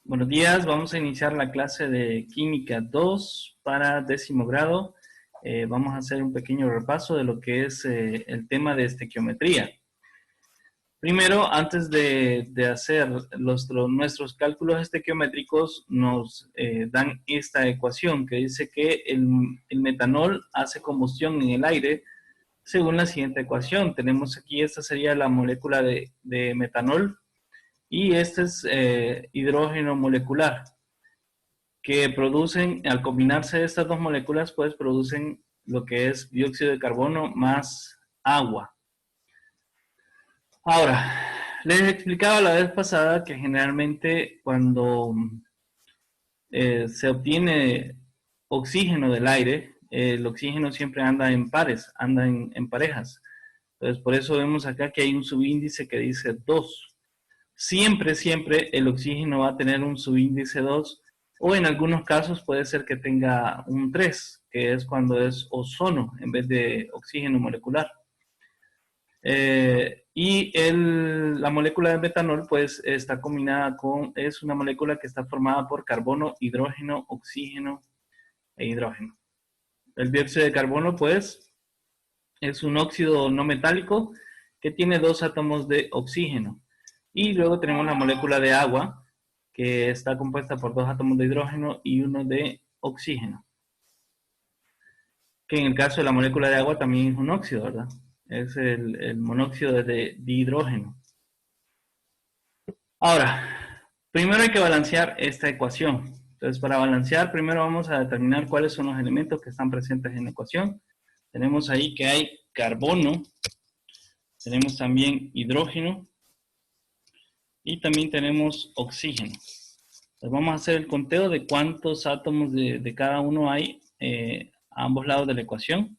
Buenos días, vamos a iniciar la clase de Química 2 para 10º grado. Vamos a hacer un pequeño repaso de lo que es el tema de estequiometría. Primero, antes de hacer nuestros cálculos estequiométricos, nos dan esta ecuación que dice que el metanol hace combustión en el aire según la siguiente ecuación. Tenemos aquí, esta sería la molécula de metanol. Y este es hidrógeno molecular, que producen, al combinarse estas dos moléculas, pues producen lo que es dióxido de carbono más agua. Ahora, les explicaba la vez pasada que generalmente cuando se obtiene oxígeno del aire, el oxígeno siempre anda en pares, anda en parejas. Entonces, por eso vemos acá que hay un subíndice que dice 2. Siempre el oxígeno va a tener un subíndice 2, o en algunos casos puede ser que tenga un 3, que es cuando es ozono en vez de oxígeno molecular. La molécula de metanol pues está combinada es una molécula que está formada por carbono, hidrógeno, oxígeno e hidrógeno. El dióxido de carbono pues es un óxido no metálico que tiene 2 átomos de oxígeno. Y luego tenemos la molécula de agua, que está compuesta por 2 átomos de hidrógeno y 1 de oxígeno. Que en el caso de la molécula de agua también es un óxido, ¿verdad? Es el monóxido de hidrógeno. Ahora, primero hay que balancear esta ecuación. Entonces, para balancear, primero vamos a determinar cuáles son los elementos que están presentes en la ecuación. Tenemos ahí que hay carbono, tenemos también hidrógeno, y también tenemos oxígeno. Entonces vamos a hacer el conteo de cuántos átomos de cada uno hay a ambos lados de la ecuación.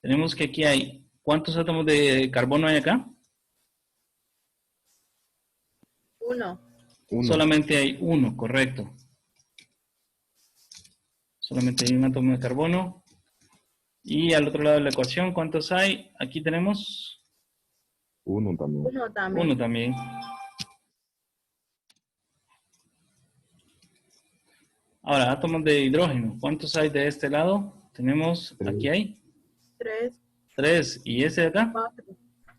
Tenemos que aquí hay, ¿cuántos átomos de carbono hay acá? Uno. Solamente hay uno, correcto. Solamente hay un átomo de carbono. Y al otro lado de la ecuación, ¿cuántos hay? Aquí tenemos... Uno también. Uno también. Ahora, átomos de hidrógeno. ¿Cuántos hay de este lado? Tenemos, aquí hay. 3. 3. ¿Y ese de acá? 4.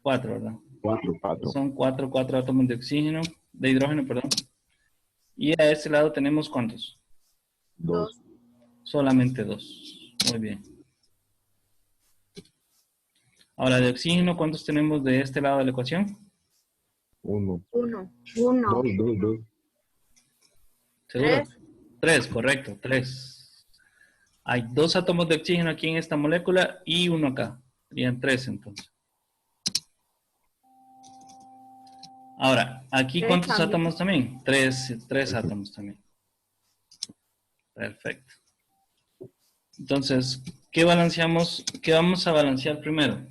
4, ¿verdad? 4. Son 4 átomos de oxígeno, de hidrógeno, perdón. Y a este lado tenemos ¿cuántos? 2. Solamente 2. Muy bien. Ahora, de oxígeno, ¿cuántos tenemos de este lado de la ecuación? 1. 1. 2. ¿Seguro? 3, correcto, 3. Hay 2 átomos de oxígeno aquí en esta molécula y uno acá. Serían 3 entonces. Ahora, ¿aquí cuántos átomos también? 3 átomos también. Perfecto. Entonces, ¿qué balanceamos? ¿Qué vamos a balancear primero?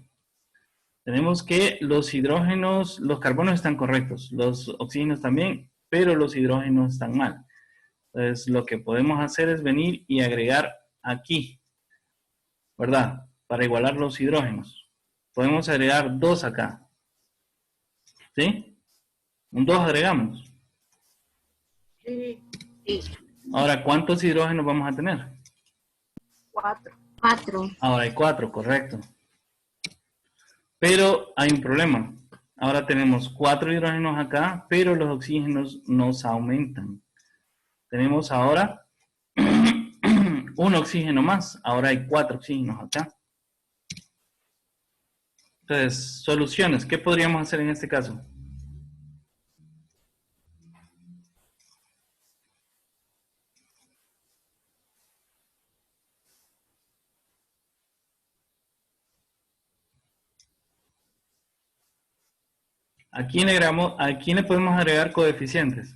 Tenemos que los hidrógenos, los carbonos están correctos, los oxígenos también, pero los hidrógenos están mal. Entonces, lo que podemos hacer es venir y agregar aquí, ¿verdad? Para igualar los hidrógenos. Podemos agregar 2 acá. ¿Sí? Un 2 agregamos. Sí. Ahora, ¿cuántos hidrógenos vamos a tener? 4. Ahora hay 4, correcto. Pero hay un problema. Ahora tenemos 4 hidrógenos acá, pero los oxígenos nos aumentan. Tenemos ahora un oxígeno más. Ahora hay 4 oxígenos acá. Entonces, soluciones. ¿Qué podríamos hacer en este caso? ¿A quién le podemos agregar coeficientes?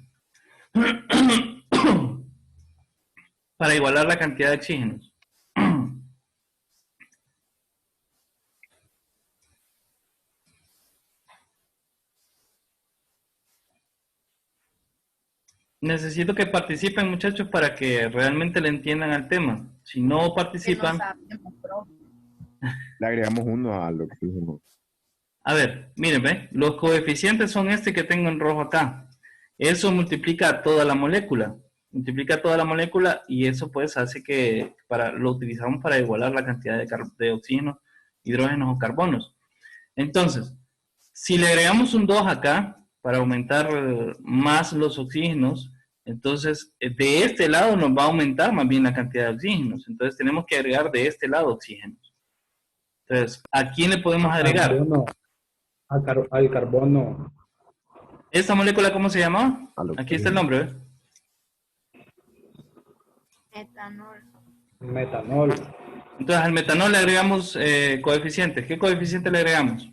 Para igualar la cantidad de oxígenos. Necesito que participen, muchachos, para que realmente le entiendan al tema. Si no participan... Le agregamos 1 al oxígeno. A ver, miren, ¿ve? Los coeficientes son este que tengo en rojo acá. Eso multiplica toda la molécula. Multiplica toda la molécula y eso pues hace que lo utilizamos para igualar la cantidad de oxígeno, hidrógenos o carbonos. Entonces, si le agregamos un 2 acá para aumentar más los oxígenos, entonces de este lado nos va a aumentar más bien la cantidad de oxígenos. Entonces tenemos que agregar de este lado oxígenos. Entonces, ¿a quién le podemos agregar? Carbono, al carbono. ¿Esta molécula cómo se llama? Al Aquí está el nombre, ¿ves? Etanol. Metanol. Entonces al metanol le agregamos coeficientes. ¿Qué coeficiente le agregamos?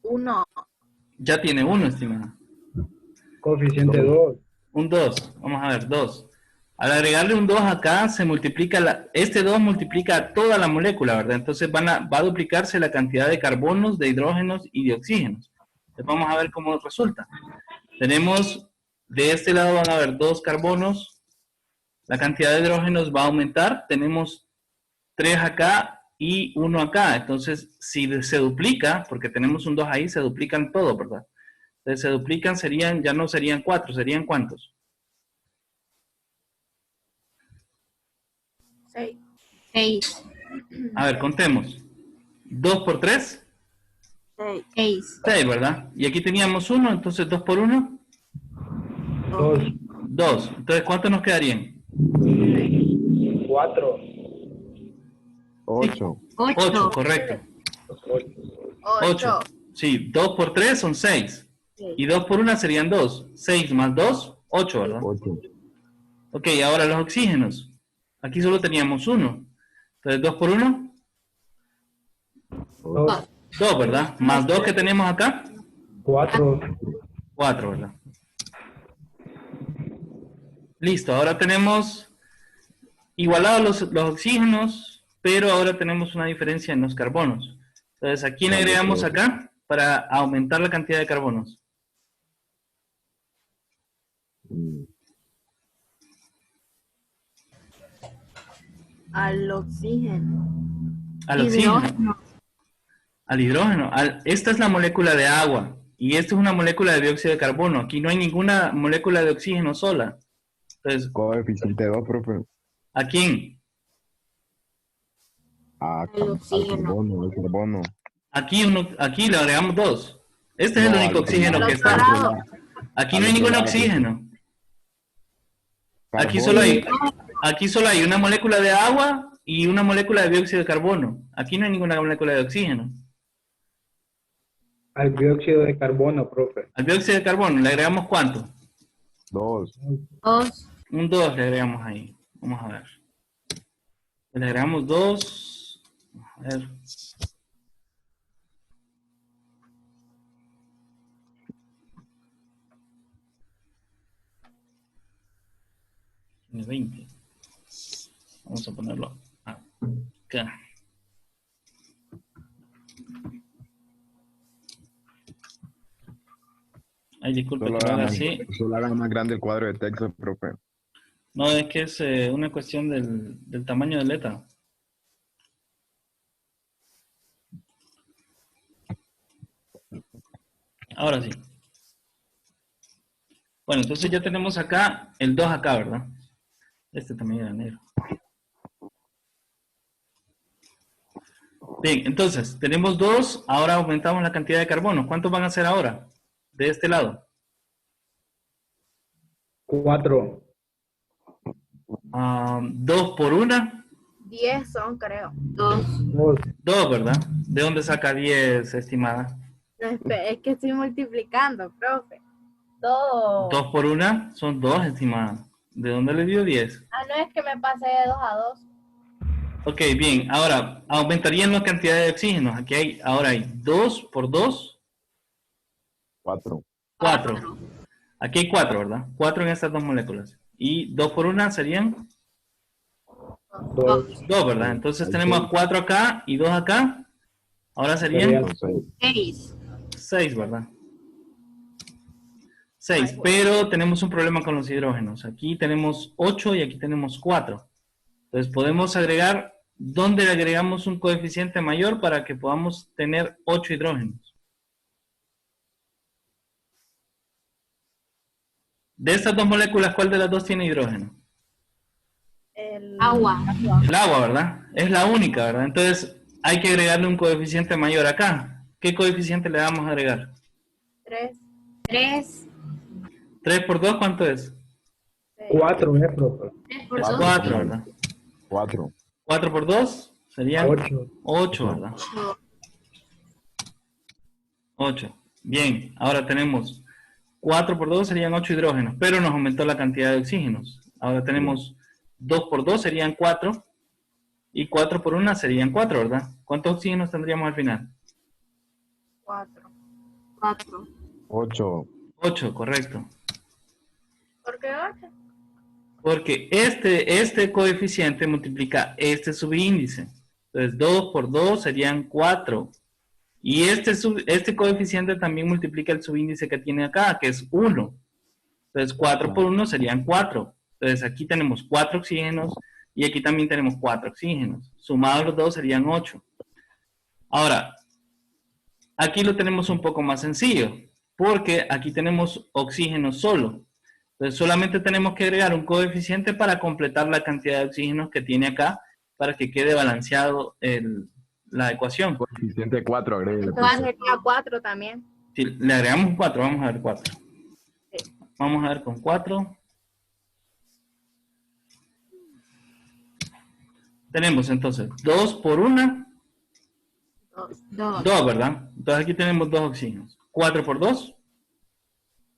1. Ya tiene 1, estimada. Coeficiente 2. Un 2. Vamos a ver, 2. Al agregarle un 2 acá, se multiplica, este 2 multiplica toda la molécula, ¿verdad? Entonces va a duplicarse la cantidad de carbonos, de hidrógenos y de oxígenos. Entonces vamos a ver cómo resulta. Tenemos, de este lado van a haber 2 carbonos, la cantidad de hidrógenos va a aumentar, tenemos 3 acá y 1 acá. Entonces, si se duplica, porque tenemos un 2 ahí, se duplican todo, ¿verdad? Entonces se duplican, ya no serían 4, ¿serían cuántos? 6. 6. A ver, contemos. 2 por 3, 6. 6. 6, ¿verdad? Y aquí teníamos 1, entonces 2 por 1, 2. 2. Entonces, ¿cuántos nos quedarían? 4. 8. 8, correcto. 8. 8. Sí, 2 por 3 son 6. Y 2 por 1 serían 2. 6 más 2, 8, ¿verdad? 8. Ok, ahora los oxígenos. Aquí solo teníamos 1. Entonces, 2 por 1, 2. 2, ¿verdad? Más 2 que tenemos acá, 4. 4, ¿verdad? Listo, ahora tenemos igualados los oxígenos, pero ahora tenemos una diferencia en los carbonos. Entonces, ¿a quién le agregamos acá para aumentar la cantidad de carbonos? Al oxígeno. Al oxígeno, Hidrógeno. al hidrógeno. Esta es la molécula de agua y esta es una molécula de dióxido de carbono. Aquí no hay ninguna molécula de oxígeno sola. Entonces, Coeficiente 2, profe. ¿a quién? Al oxígeno. carbono, al carbono. Aquí le agregamos 2. Este es el No, único al oxígeno otro que está. lado. Aquí Al no hay otro ningún lado. oxígeno. Aquí Carbono. solo hay una molécula de agua y una molécula de dióxido de carbono. Aquí no hay ninguna molécula de oxígeno. Al dióxido de carbono, profe. Al dióxido de carbono, ¿le agregamos cuánto? 2. 2. Un 2 le agregamos ahí. Vamos a ver. Le agregamos 2. A ver. Tiene 20. Vamos a ponerlo acá. Ay, disculpe que lo haga así. Solo haga más grande el cuadro de texto, profe. No, es que es una cuestión del tamaño de letra. Ahora sí. Bueno, entonces ya tenemos acá el 2 acá, ¿verdad? Este también era negro. Bien, entonces, tenemos 2, ahora aumentamos la cantidad de carbono. ¿Cuántos van a ser ahora? De este lado. 4. 2 por 1. 10 son, creo. 2. 2. 2, ¿verdad? ¿De dónde saca 10, estimada? No, es que estoy multiplicando, profe. 2. 2 por 1 son 2, estimada. ¿De dónde le dio 10? Ah, no es que me pasé de 2 a 2. Ok, bien. Ahora, aumentarían la cantidad de oxígenos. Ahora hay 2 por 2, 4. 4. Aquí hay 4, ¿verdad? 4 en estas dos moléculas. Y 2 por 1 serían 2. 2, ¿verdad? Entonces tenemos 4 acá y 2 acá. Ahora serían 6. 6, ¿verdad? 6, pero tenemos un problema con los hidrógenos. Aquí tenemos 8 y aquí tenemos 4. Entonces podemos agregar, ¿dónde le agregamos un coeficiente mayor para que podamos tener 8 hidrógenos? De estas dos moléculas, ¿cuál de las dos tiene hidrógeno? Agua. El agua, ¿verdad? Es la única, ¿verdad? Entonces, hay que agregarle un coeficiente mayor acá. ¿Qué coeficiente le vamos a agregar? 3. 3. 3 por 2, ¿cuánto es? 4, profe. 3 por 2. 4, ¿verdad? 4. 4 por 2 serían 8. 8, ¿verdad? 8. Bien, ahora tenemos 4 por 2 serían 8 hidrógenos, pero nos aumentó la cantidad de oxígenos. Ahora tenemos 2 por 2 serían 4 y 4 por 1 serían 4, ¿verdad? ¿Cuántos oxígenos tendríamos al final? 4. 4. 8. 8, correcto. ¿Por qué 8? Porque este coeficiente multiplica este subíndice. Entonces 2 por 2 serían 4. Y este coeficiente también multiplica el subíndice que tiene acá, que es 1. Entonces 4 por 1 serían 4. Entonces aquí tenemos 4 oxígenos y aquí también tenemos 4 oxígenos. Sumados los dos serían 8. Ahora, aquí lo tenemos un poco más sencillo, porque aquí tenemos oxígeno solo. Entonces solamente tenemos que agregar un coeficiente para completar la cantidad de oxígenos que tiene acá, para que quede balanceado la ecuación. Coeficiente 4, agregue. Sería 4 también. Si le agregamos 4, vamos a ver 4. Vamos a ver con 4. Tenemos entonces 2 por 1, 2. 2, ¿verdad? Entonces aquí tenemos 2 oxígenos. 4 por 2,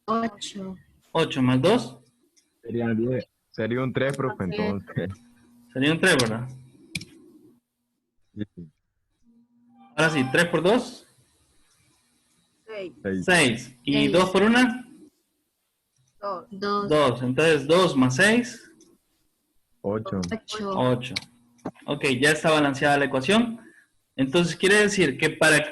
8. 8 más 2, Sería 10. Sería un 3, profe, entonces. sería un 3, ¿verdad? Sí, sí. Ahora sí, 3 por 2, 6. 6. Y Seis. 2 por 1, 2. 2. 2. Entonces 2 más 6, 8. 8. 8. Ok, ya está balanceada la ecuación. Entonces quiere decir que para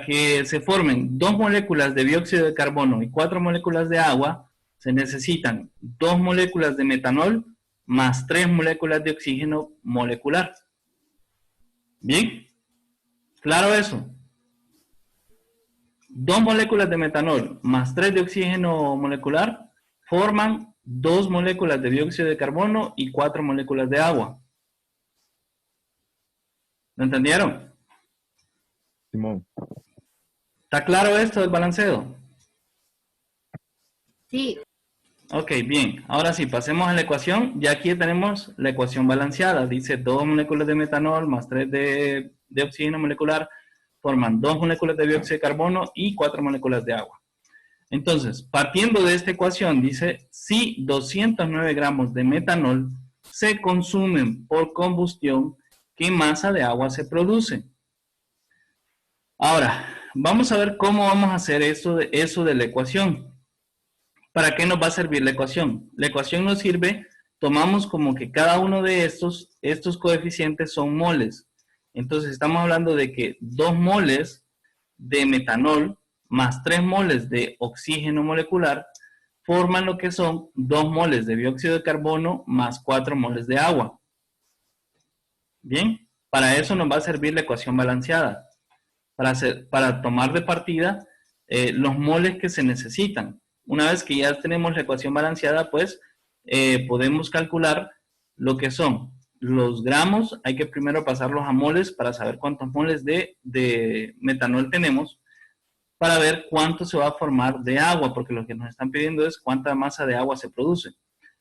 que se formen 2 moléculas de dióxido de carbono y 4 moléculas de agua, se necesitan 2 moléculas de metanol más 3 moléculas de oxígeno molecular. ¿Bien? ¿Claro eso? 2 moléculas de metanol más 3 de oxígeno molecular forman 2 moléculas de dióxido de carbono y 4 moléculas de agua. ¿Lo entendieron? Simón. ¿Está claro esto del balanceo? Sí. Ok, bien. Ahora sí, pasemos a la ecuación. Ya aquí tenemos la ecuación balanceada. Dice 2 moléculas de metanol más 3 de oxígeno molecular forman 2 moléculas de dióxido de carbono y 4 moléculas de agua. Entonces, partiendo de esta ecuación, dice, si 209 gramos de metanol se consumen por combustión, ¿qué masa de agua se produce? Ahora, vamos a ver cómo vamos a hacer eso de la ecuación. ¿Para qué nos va a servir la ecuación? La ecuación nos sirve, tomamos como que cada uno de estos coeficientes son moles. Entonces, estamos hablando de que 2 moles de metanol más 3 moles de oxígeno molecular forman lo que son 2 moles de dióxido de carbono más 4 moles de agua. Bien, para eso nos va a servir la ecuación balanceada, para tomar de partida los moles que se necesitan. Una vez que ya tenemos la ecuación balanceada, pues podemos calcular lo que son los gramos. Hay que primero pasarlos a moles para saber cuántos moles de metanol tenemos, para ver cuánto se va a formar de agua, porque lo que nos están pidiendo es cuánta masa de agua se produce.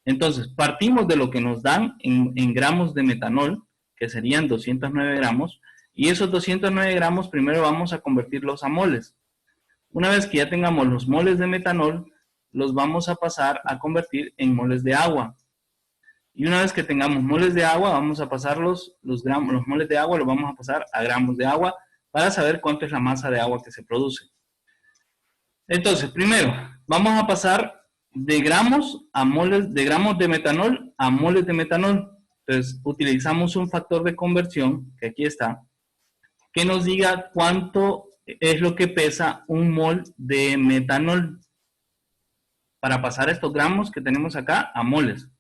Entonces, partimos de lo que nos dan en gramos de metanol, que serían 209 gramos, y esos 209 gramos primero vamos a convertirlos a moles. Una vez que ya tengamos los moles de metanol, los vamos a pasar a convertir en moles de agua. Y una vez que tengamos moles de agua, vamos a pasar los moles de agua, los vamos a pasar a gramos de agua para saber cuánto es la masa de agua que se produce. Entonces, primero, vamos a pasar de gramos de metanol a moles de metanol. Entonces, utilizamos un factor de conversión, que aquí está, que nos diga cuánto es lo que pesa un mol de metanol, para pasar estos gramos que tenemos acá a moles.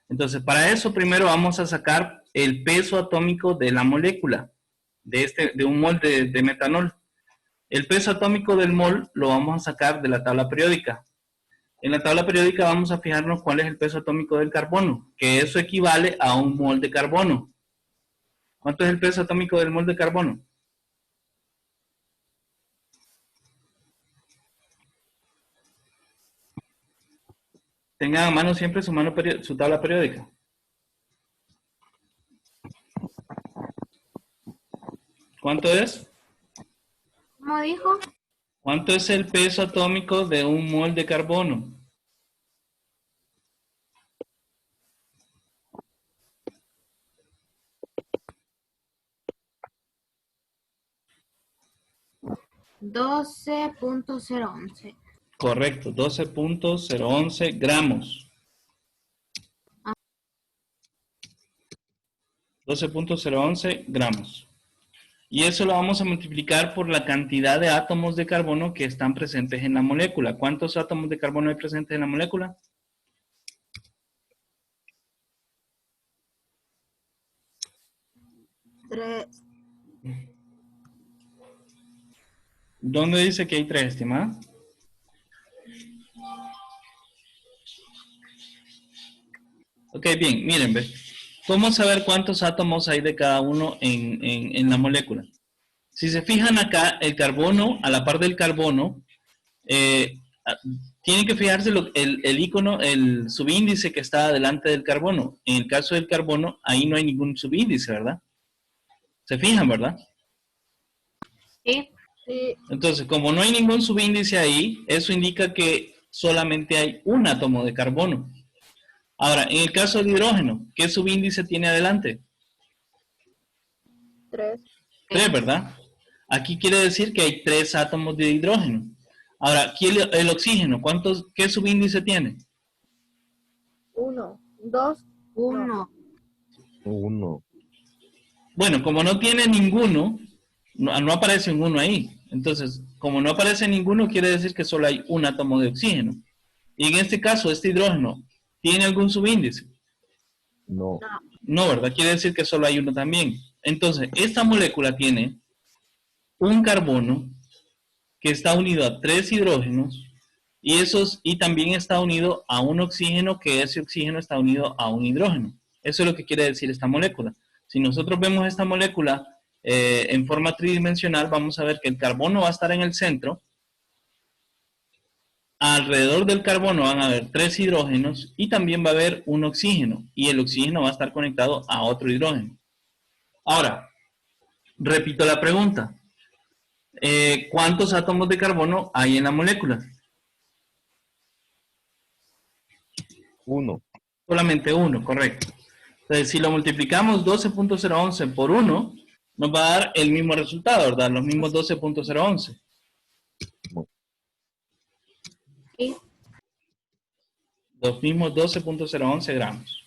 Entonces, para eso primero vamos a sacar el peso atómico de la molécula, de un mol de metanol. El peso atómico del mol lo vamos a sacar de la tabla periódica. En la tabla periódica vamos a fijarnos cuál es el peso atómico del carbono, que eso equivale a un mol de carbono. ¿Cuánto es el peso atómico del mol de carbono? Tengan a mano siempre su tabla periódica. ¿Cuánto es? ¿Cómo dijo? ¿Cuánto es el peso atómico de un mol de carbono? $12.011. Correcto, 12.011 gramos. 12.011 gramos. Y eso lo vamos a multiplicar por la cantidad de átomos de carbono que están presentes en la molécula. ¿Cuántos átomos de carbono hay presentes en la molécula? 3. ¿Dónde dice que hay 3, estimada? Ok, bien, miren, ve. ¿Cómo saber cuántos átomos hay de cada uno en la molécula? Si se fijan acá, el carbono, a la par del carbono, tienen que fijarse el icono, el subíndice que está delante del carbono. En el caso del carbono, ahí no hay ningún subíndice, ¿verdad? ¿Se fijan, verdad? Sí. Sí. Entonces, como no hay ningún subíndice ahí, eso indica que solamente hay un átomo de carbono. Ahora, en el caso del hidrógeno, ¿qué subíndice tiene adelante? 3. 3, ¿verdad? Aquí quiere decir que hay 3 átomos de hidrógeno. Ahora, aquí el oxígeno, ¿qué subíndice tiene? 1. 2. 1. 1. Bueno, como no tiene ninguno, no aparece un 1 ahí. Entonces, como no aparece ninguno, quiere decir que solo hay un átomo de oxígeno. Y en este caso, este hidrógeno, ¿tiene algún subíndice? No. No, ¿verdad? Quiere decir que solo hay uno también. Entonces, esta molécula tiene un carbono que está unido a 3 hidrógenos y también está unido a un oxígeno, que ese oxígeno está unido a un hidrógeno. Eso es lo que quiere decir esta molécula. Si nosotros vemos esta molécula en forma tridimensional, vamos a ver que el carbono va a estar en el centro. Alrededor del carbono van a haber 3 hidrógenos y también va a haber un oxígeno. Y el oxígeno va a estar conectado a otro hidrógeno. Ahora, repito la pregunta. ¿Cuántos átomos de carbono hay en la molécula? 1. Solamente uno, correcto. Entonces, si lo multiplicamos 12.011 por 1, nos va a dar el mismo resultado, ¿verdad? Los mismos 12.011. Sí. Los mismos 12.011 gramos.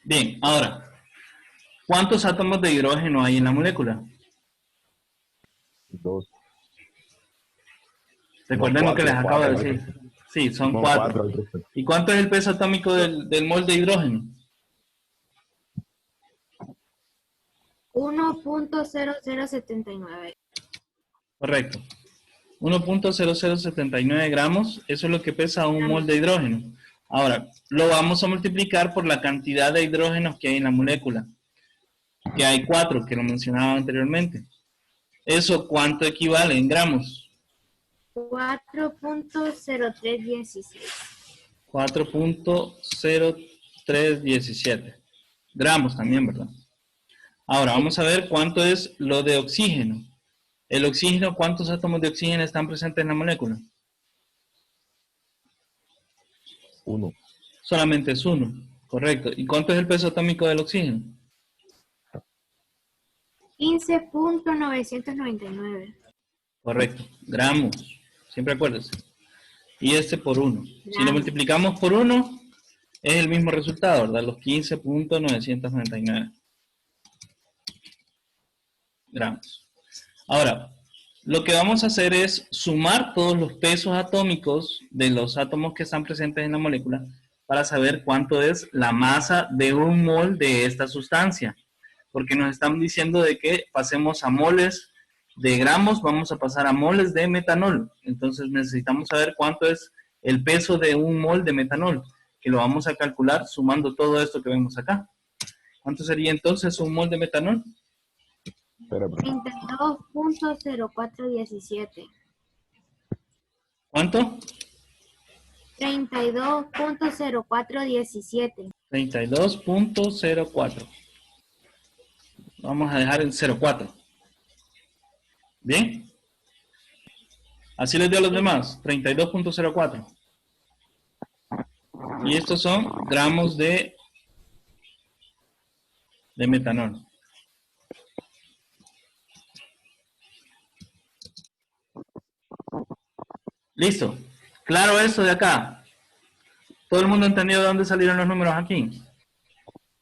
Bien, ahora, ¿cuántos átomos de hidrógeno hay en la molécula? 2. Recuerden lo que les cuatro, acabo de cuatro. decir. Sí, son No, 4. 4. ¿Y cuánto es el peso atómico del mol de hidrógeno? 1.0079. Correcto. 1.0079 gramos, eso es lo que pesa un mol de hidrógeno. Ahora, lo vamos a multiplicar por la cantidad de hidrógenos que hay en la molécula, que hay 4, que lo mencionaba anteriormente. ¿Eso cuánto equivale en gramos? 4.0316. 4.0317 gramos también, ¿verdad? Ahora, vamos a ver cuánto es lo de oxígeno. El oxígeno, ¿cuántos átomos de oxígeno están presentes en la molécula? 1. Solamente es 1, correcto. ¿Y cuánto es el peso atómico del oxígeno? 15.999. Correcto, gramos. Siempre acuérdense. Y este por 1. Si lo Gramos. multiplicamos por 1, es el mismo resultado, ¿verdad? Los 15.999 gramos. Ahora, lo que vamos a hacer es sumar todos los pesos atómicos de los átomos que están presentes en la molécula para saber cuánto es la masa de un mol de esta sustancia. porque nos están diciendo de que pasemos a moles de gramos, vamos a pasar a moles de metanol. Entonces necesitamos saber cuánto es el peso de un mol de metanol, que lo vamos a calcular sumando todo esto que vemos acá. ¿Cuánto sería entonces un mol de metanol? Espera, profe. 32.0417. ¿Cuánto? 32.0417. 32.04. Vamos a dejar en 0.4. ¿Bien? Así les dio a los demás. 32.04. Y estos son gramos de metanol. Listo. Claro eso de acá. ¿Todo el mundo entendió de dónde salieron los números aquí?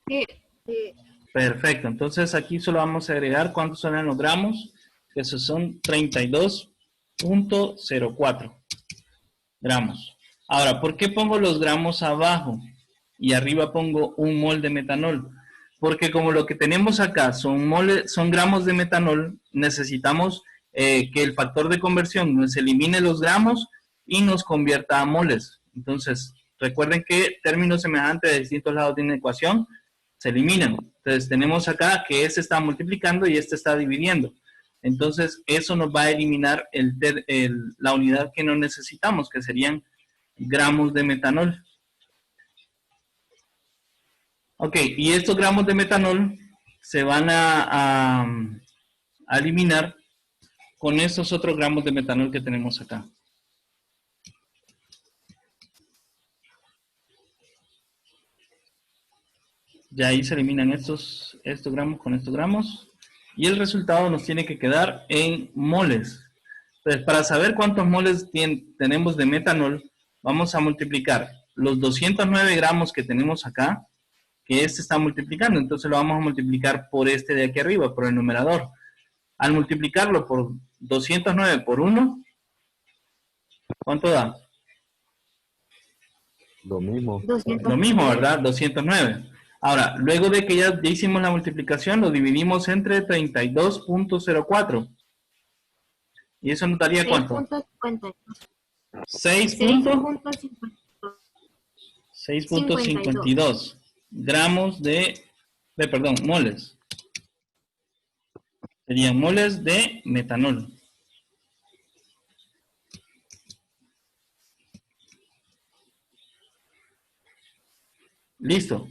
Sí. Sí. Perfecto. Entonces aquí solo vamos a agregar cuántos son los gramos. Esos son 32.04 gramos. Ahora, ¿por qué pongo los gramos abajo y arriba pongo un mol de metanol? Porque como lo que tenemos acá son gramos de metanol, necesitamos que el factor de conversión nos elimine los gramos y nos convierta a moles. Entonces, recuerden que términos semejantes de distintos lados de una ecuación se eliminan. Entonces, tenemos acá que este está multiplicando y este está dividiendo. Entonces, eso nos va a eliminar la unidad que no necesitamos, que serían gramos de metanol. Ok, y estos gramos de metanol se van a eliminar con estos otros gramos de metanol que tenemos acá. Ya ahí se eliminan estos gramos con estos gramos. Y el resultado nos tiene que quedar en moles. Entonces, para saber cuántos moles tenemos de metanol, vamos a multiplicar los 209 gramos que tenemos acá, que este está multiplicando. Entonces lo vamos a multiplicar por este de aquí arriba, por el numerador. Al multiplicarlo por 209 por 1, ¿cuánto da? Lo mismo. 200. Lo mismo, ¿verdad? 209. Ahora, luego de que ya hicimos la multiplicación, lo dividimos entre 32.04. ¿Y eso nos daría cuánto? 6.52 gramos moles. Serían moles de metanol. Listo.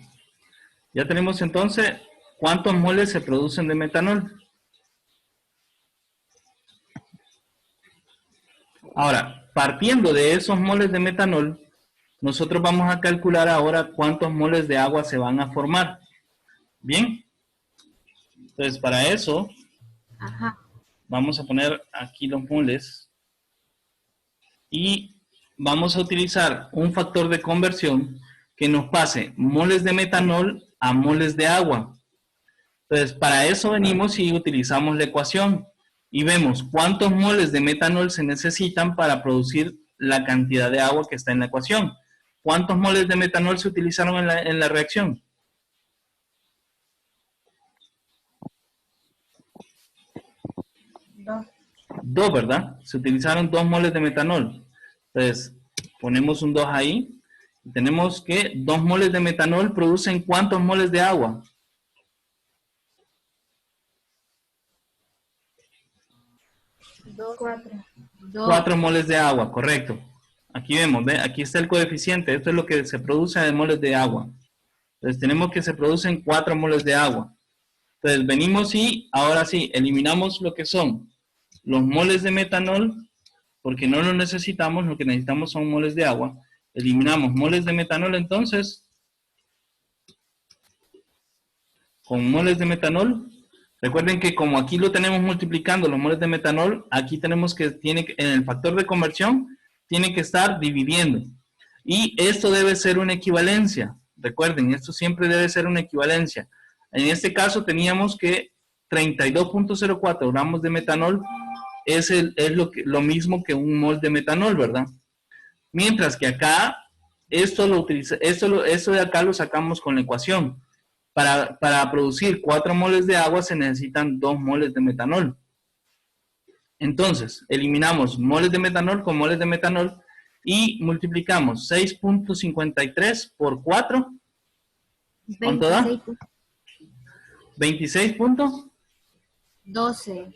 Ya tenemos entonces cuántos moles se producen de metanol. Ahora, partiendo de esos moles de metanol, nosotros vamos a calcular ahora cuántos moles de agua se van a formar. ¿Bien? Entonces, para eso, Ajá. vamos a poner aquí los moles y vamos a utilizar un factor de conversión que nos pase moles de metanol a moles de agua. Entonces, para eso venimos y utilizamos la ecuación y vemos cuántos moles de metanol se necesitan para producir la cantidad de agua que está en la ecuación. ¿Cuántos moles de metanol se utilizaron en la reacción? 2, ¿verdad? Se utilizaron 2 moles de metanol. Entonces, ponemos un 2 ahí. Tenemos que 2 moles de metanol producen ¿cuántos moles de agua? 4 moles de agua, correcto. Aquí vemos, ¿ve? Aquí está el coeficiente. Esto es lo que se produce de moles de agua. Entonces, tenemos que se producen 4 moles de agua. Entonces, venimos y ahora sí, eliminamos lo que son los moles de metanol, porque no los necesitamos, lo que necesitamos son moles de agua. Eliminamos moles de metanol, entonces, con moles de metanol, recuerden que como aquí lo tenemos multiplicando los moles de metanol, aquí tenemos que, en el factor de conversión, tiene que estar dividiendo. Y esto debe ser una equivalencia. Recuerden, esto siempre debe ser una equivalencia. En este caso teníamos que 32.04 gramos de metanol es lo mismo que un mol de metanol, ¿verdad? Mientras que acá, esto de acá lo sacamos con la ecuación. Para producir 4 moles de agua se necesitan 2 moles de metanol. Entonces, eliminamos moles de metanol con moles de metanol y multiplicamos 6.53 por 4. ¿Cuánto da? 26.12.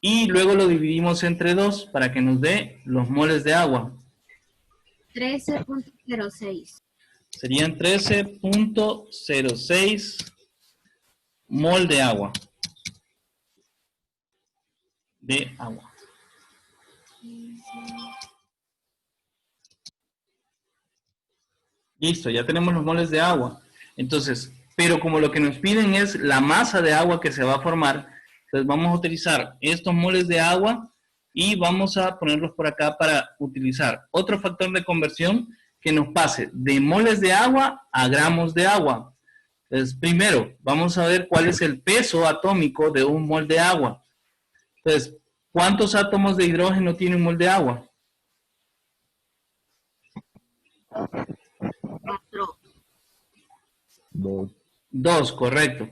Y luego lo dividimos entre 2 para que nos dé los moles de agua. 13.06. Serían 13.06 mol de agua. Listo, ya tenemos los moles de agua. Entonces, pero como lo que nos piden es la masa de agua que se va a formar, entonces vamos a utilizar estos moles de agua y vamos a ponerlos por acá para utilizar otro factor de conversión que nos pase de moles de agua a gramos de agua. Entonces, primero, vamos a ver cuál es el peso atómico de un mol de agua. Entonces, ¿cuántos átomos de hidrógeno tiene un mol de agua? 2, correcto.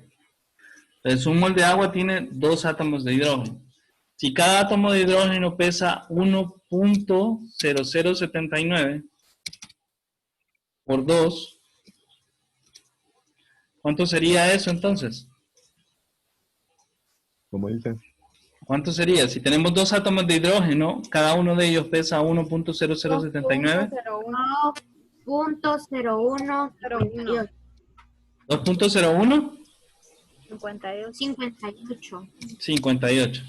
Entonces, un mol de agua tiene 2 átomos de hidrógeno. Si cada átomo de hidrógeno pesa 1.0079 por 2, ¿cuánto sería eso entonces? ¿Cómo dice? ¿Cuánto sería? Si tenemos 2 átomos de hidrógeno, cada uno de ellos pesa 1.0079. 2.01. 2.01. 58. 58.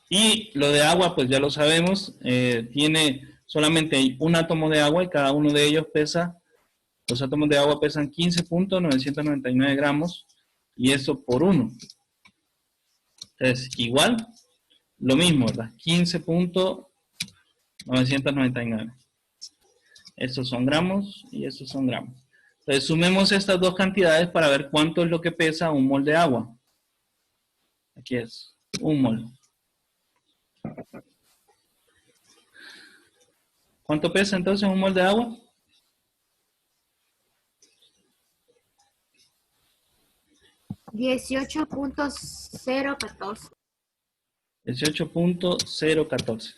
Y lo de agua, pues ya lo sabemos, tiene solamente un átomo de agua y cada uno de ellos pesa, los átomos de agua pesan 15.999 gramos y eso por 1. Entonces, igual, lo mismo, ¿verdad? 15.999. Estos son gramos y estos son gramos. Entonces, sumemos estas dos cantidades para ver cuánto es lo que pesa un mol de agua. Aquí es, un mol. ¿Cuánto pesa entonces un mol de agua? $18.014. 18.014.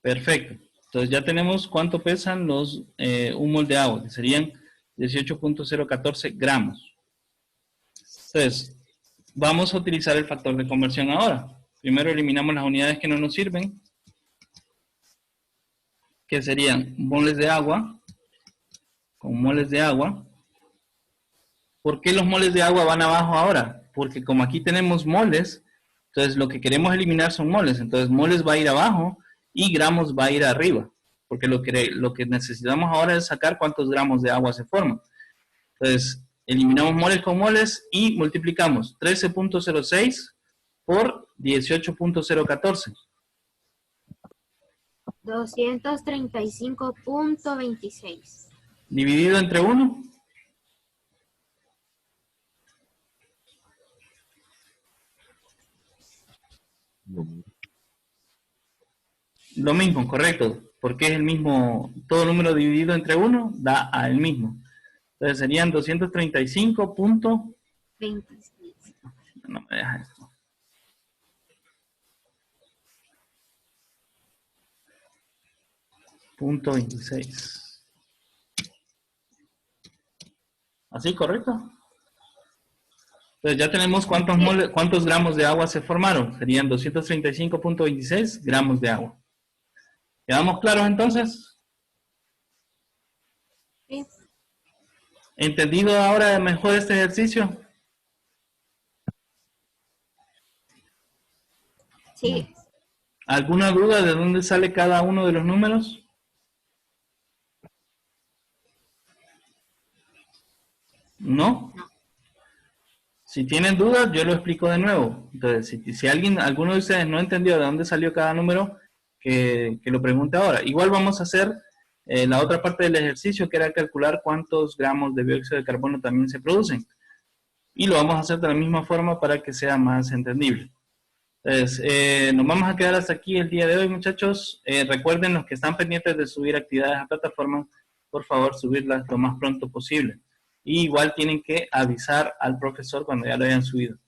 Perfecto. Entonces ya tenemos cuánto pesan un mol de agua, que serían 18.014 gramos. Entonces, vamos a utilizar el factor de conversión ahora. Primero eliminamos las unidades que no nos sirven, que serían moles de agua, con moles de agua. ¿Por qué los moles de agua van abajo ahora? Porque como aquí tenemos moles, entonces lo que queremos eliminar son moles. Entonces moles va a ir abajo y gramos va a ir arriba. Porque lo que necesitamos ahora es sacar cuántos gramos de agua se forman. Entonces eliminamos moles con moles y multiplicamos 13.06 por 18.014. 235.26. Dividido entre 1. Lo mismo, correcto. Porque es el mismo, todo número dividido entre 1 da al mismo. Entonces serían 235.26. No me deja esto. .26. ¿Así, correcto? Entonces ya tenemos cuántos gramos de agua se formaron. Serían 235.26 gramos de agua. ¿Quedamos claros entonces? Sí. ¿Entendido ahora mejor este ejercicio? Sí. ¿Alguna duda de dónde sale cada uno de los números? ¿No? Si tienen dudas, yo lo explico de nuevo. Entonces, si alguno de ustedes no entendió de dónde salió cada número, que lo pregunte ahora. Igual vamos a hacer la otra parte del ejercicio, que era calcular cuántos gramos de dióxido de carbono también se producen. Y lo vamos a hacer de la misma forma para que sea más entendible. Entonces, nos vamos a quedar hasta aquí el día de hoy, muchachos. Recuerden, los que están pendientes de subir actividades a plataforma, por favor, subirlas lo más pronto posible. Y igual tienen que avisar al profesor cuando ya lo hayan subido.